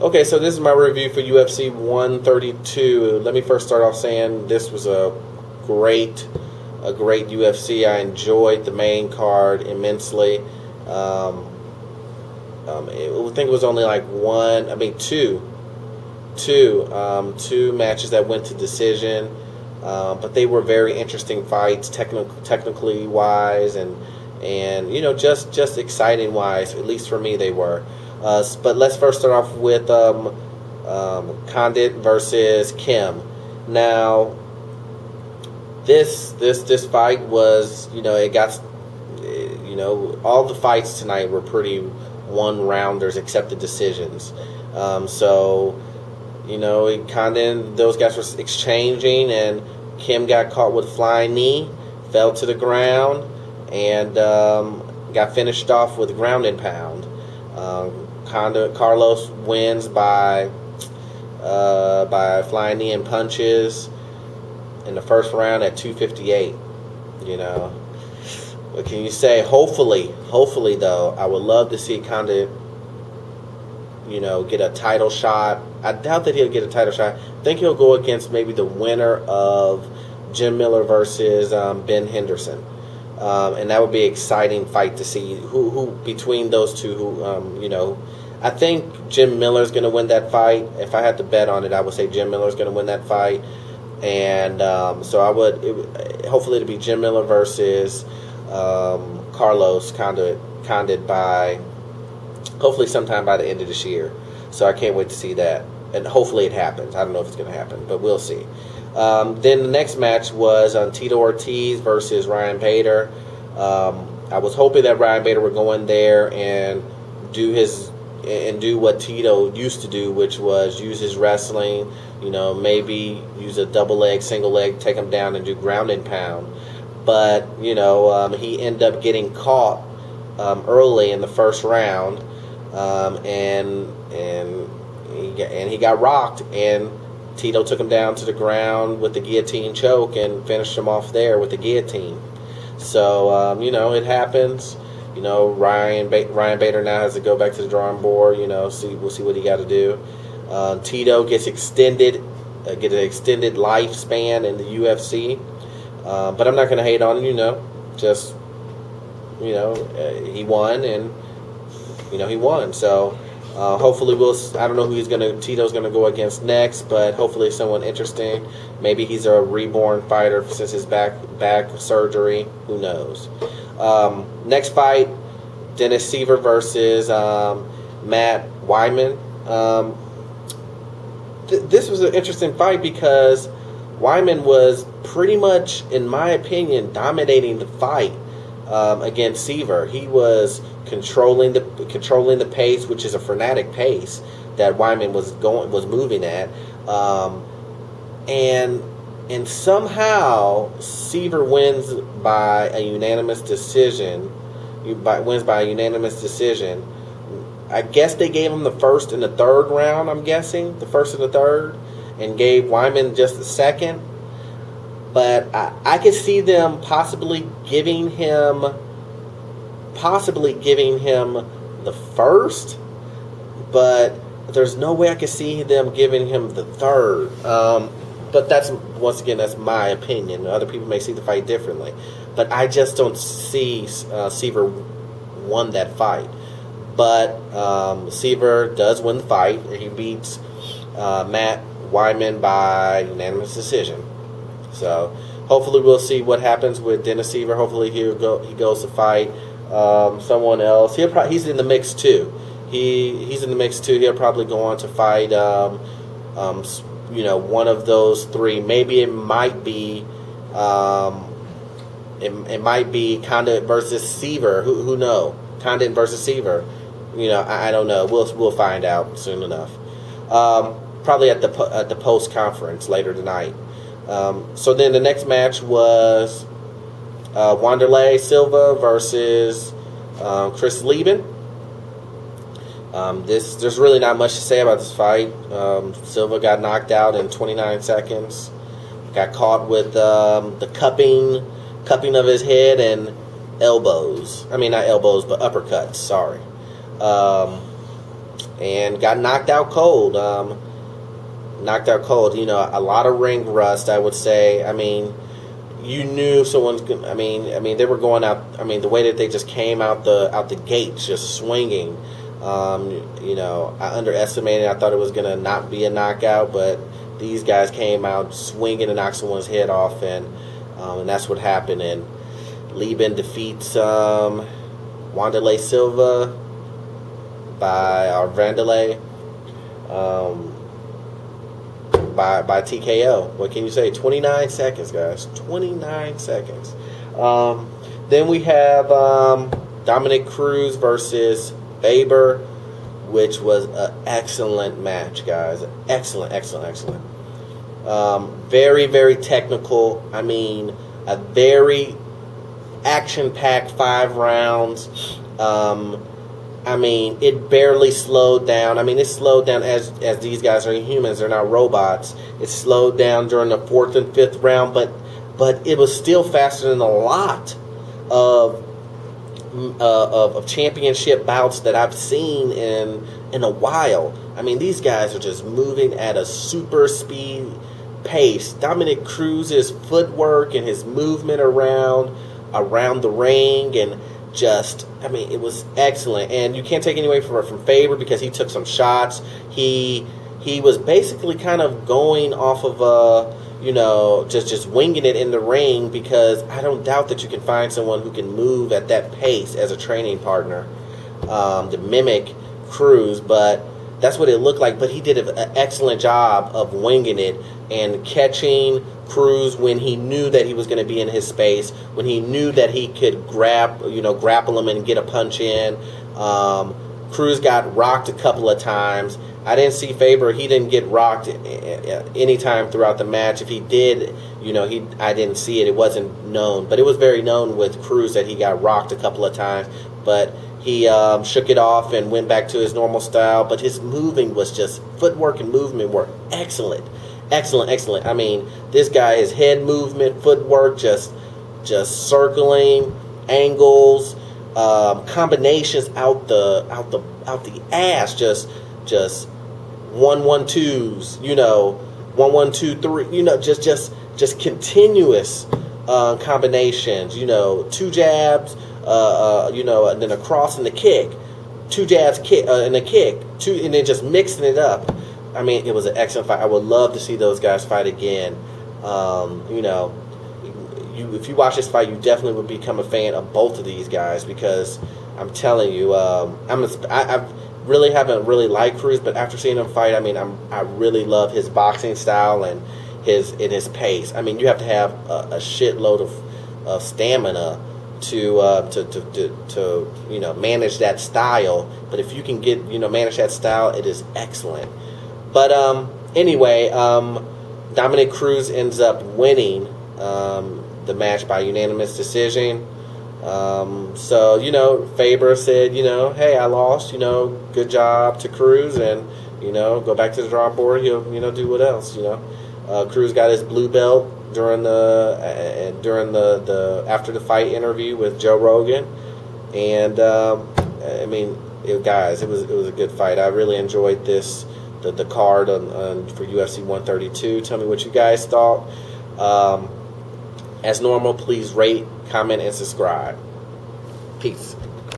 Okay, so this is my review for UFC 132. Let me first start off saying this was a great UFC. I enjoyed the main card immensely. I think it was only like two matches that went to decision, but they were very interesting fights, technically wise, and just exciting wise. At least for me, they were. But let's first start off with Condit versus Kim. Now, this fight was, it got, all the fights tonight were pretty one-rounders except the decisions. Those guys were exchanging, and Kim got caught with a flying knee, fell to the ground, and got finished off with ground and pound. Carlos wins by flying knee and punches in the first round at 258. What can you say? Hopefully though, I would love to see Condit, get a title shot. I doubt that he'll get a title shot. I think he'll go against maybe the winner of Jim Miller versus Ben Henderson. And that would be an exciting fight to see who between those two, I think Jim Miller's going to win that fight. If I had to bet on it, I would say Jim Miller's going to win that fight. And so hopefully it'll be Jim Miller versus Carlos Condit by hopefully sometime by the end of this year. So I can't wait to see that. And hopefully it happens. I don't know if it's going to happen, but we'll see. Then the next match was Tito Ortiz versus Ryan Bader. I was hoping that Ryan Bader would go in there and do what Tito used to do, which was use his wrestling, maybe use a double leg, single leg, take him down and do ground and pound. But, he ended up getting caught early in the first round, and he got rocked, and Tito took him down to the ground with the guillotine choke and finished him off there with the guillotine. So, it happens. Ryan Bader now has to go back to the drawing board. We'll see what he got to do. Tito gets an extended lifespan in the UFC. But I'm not going to hate on him. He won, and he won. So hopefully I don't know who Tito's going to go against next, but hopefully someone interesting. Maybe he's a reborn fighter since his back surgery. Who knows? Next fight, Dennis Siver versus Matt Wyman. This was an interesting fight because Wyman was pretty much, in my opinion, dominating the fight against Siver. He was controlling the pace, which is a frenetic pace that Wyman was moving at, and somehow Siver wins by a unanimous decision. I guess they gave him the first and the third round. I'm guessing the first and the third, and gave Wyman just the second. But I could see them possibly giving him the first, but there's no way I could see them giving him the third. But that's my opinion. Other people may see the fight differently, but I just don't see Siver won that fight. But Siver does win the fight. He beats Matt Wyman by unanimous decision. So hopefully we'll see what happens with Dennis Siver. Hopefully he goes to fight someone else. He's in the mix too. He's in the mix too. He'll probably go on to fight one of those three. Maybe it might be Condit versus Siver. Who knows? Condit versus Siver. I don't know. We'll find out soon enough. Probably at the post conference later tonight. So then the next match was Wanderlei Silva versus Chris Lieben. There's really not much to say about this fight. Silva got knocked out in 29 seconds. Got caught with the cupping of his head and elbows. I mean, not elbows, but uppercuts. Sorry. and got knocked out cold. Knocked out cold. You know, a lot of ring rust, I would say. I mean, you knew someone's. I mean, they were going out. I mean, the way that they just came out the gates, just swinging. You know, I underestimated. I thought it was gonna not be a knockout, but these guys came out swinging and knocked someone's head off, and that's what happened. And Lieben defeats Wanderlei Silva by Vanderlei by TKO. What can you say? 29 seconds, guys. 29 seconds. Then we have Dominic Cruz versus Faber, which was an excellent match, guys. Excellent. Very, very technical. I mean, a very action-packed 5 rounds. I mean, it barely slowed down. I mean, it slowed down as these guys are humans; they're not robots. It slowed down during the 4th and 5th round, but it was still faster than a lot of championship bouts that I've seen in a while. I mean, these guys are just moving at a super speed pace. Dominic Cruz's footwork and his movement around the ring, and just, I mean, it was excellent. And you can't take any away from Faber because he took some shots. He was basically kind of going off of you know, just winging it in the ring, because I don't doubt that you can find someone who can move at that pace as a training partner to mimic Cruz, but that's what it looked like. But he did an excellent job of winging it and catching Cruz when he knew that he was going to be in his space, when he knew that he could grapple him and get a punch in. Cruz got rocked a couple of times. I didn't see Faber. He didn't get rocked any time throughout the match. If he did, you know, I didn't see it. It wasn't known. But it was very known with Cruz that he got rocked a couple of times. But he shook it off and went back to his normal style. But his moving was just, footwork and movement were excellent. Excellent. I mean, this guy, his head movement, footwork, just circling, angles, combinations out the ass, just 1-1-2s, you know, 1-1-2-3, you know, just continuous combinations, you know, 2 jabs, you know, and then a cross and a kick, 2 jabs, kick and a kick, and then just mixing it up. I mean, it was an excellent fight. I would love to see those guys fight again. You know, if you watch this fight, you definitely would become a fan of both of these guys, because I'm telling you, I really haven't really liked Cruz, but after seeing him fight, I mean, I really love his boxing style and his pace. I mean, you have to have a shitload of stamina to you know, manage that style. But if you can manage that style, it is excellent. But anyway, Dominic Cruz ends up winning the match by unanimous decision. So, you know, Faber said, you know, hey, I lost, you know, good job to Cruz, and, you know, go back to the drawing board. He'll, you know, do what else, you know. Cruz got his blue belt during the after the fight interview with Joe Rogan, and I mean, guys, it was a good fight. I really enjoyed the card for UFC 132. Tell me what you guys thought. As normal, please rate, comment, and subscribe. Peace.